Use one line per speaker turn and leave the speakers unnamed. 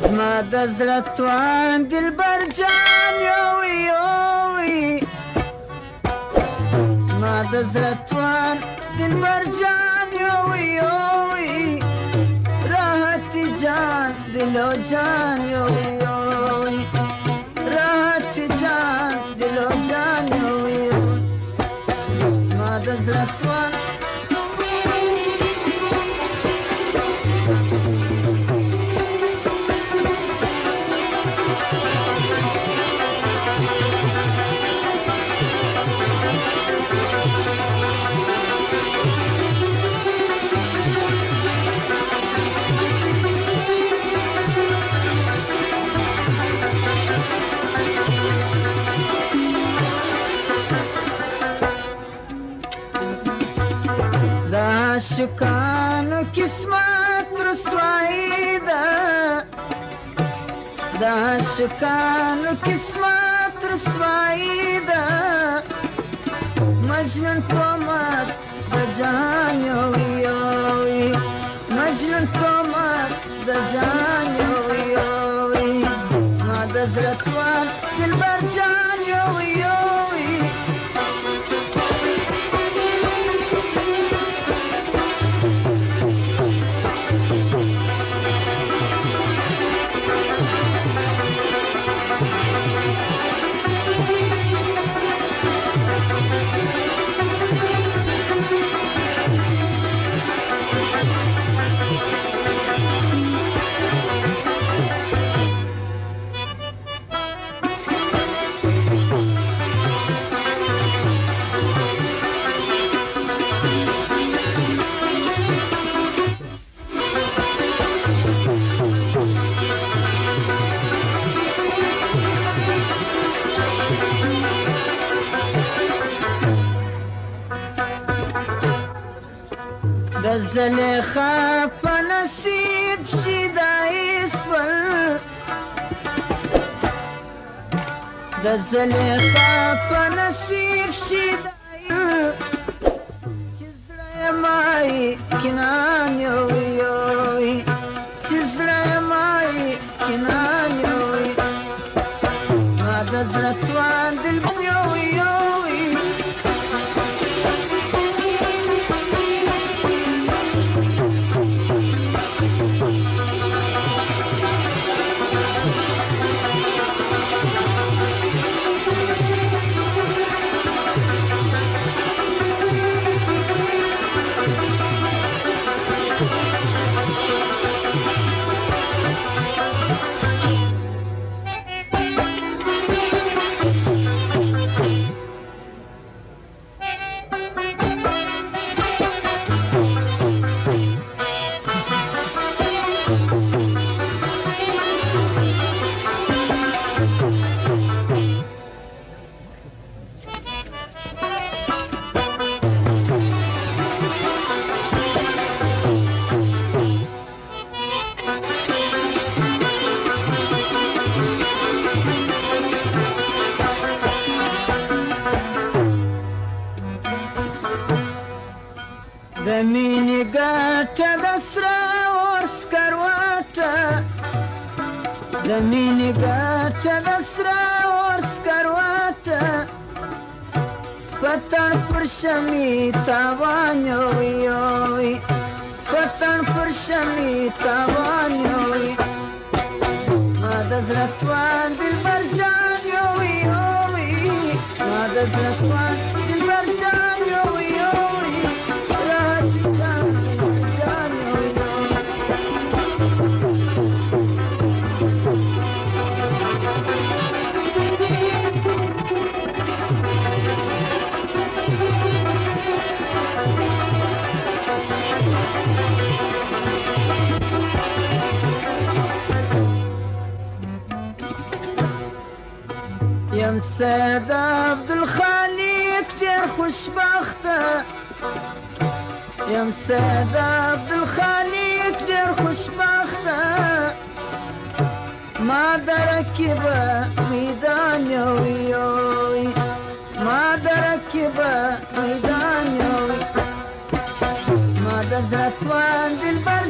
زما د زړه توان دلبر جان یووي یووي زما د زړه توان دلبر جان یووي یووي راحت جان دلو جان یووي یووي راحت جان دلو جان یووي یووي زما د زړه توان عاشقانو قسمت رسوایی ده د عاشقانو قسمت رسوایی ده مجنون تومت د جهان یووي یووي مجنون تومت د جهان یووي یووي زما د زړه توان دلبر جان یووي یووي د زلیخا په نصیب شي دا اسول د زلیخا په نصیب شي دا چې زړه یې مای کنان یووي یووي چې زړه یې مای کنان یووي زما د زړه توان دلبر یووي یووي د مینې ګټه د سره اور سکروټه د مینې ګټه د سره اور سکروټه پتن پر شمې تاوان یووي یووي پتن پر شمې تاوان یووي زما د زړه توان دلبر جان یووي یووي زما د زړه توان دلبر جان یووي یووي یم سید عبدالخالق ډېر خوشبخته یم سید عبدالخالق ډېر خوشبخته ما د رکیبه میدان یووي یووي ما د رکیبه میدان یووي ما د زړه توان دلبر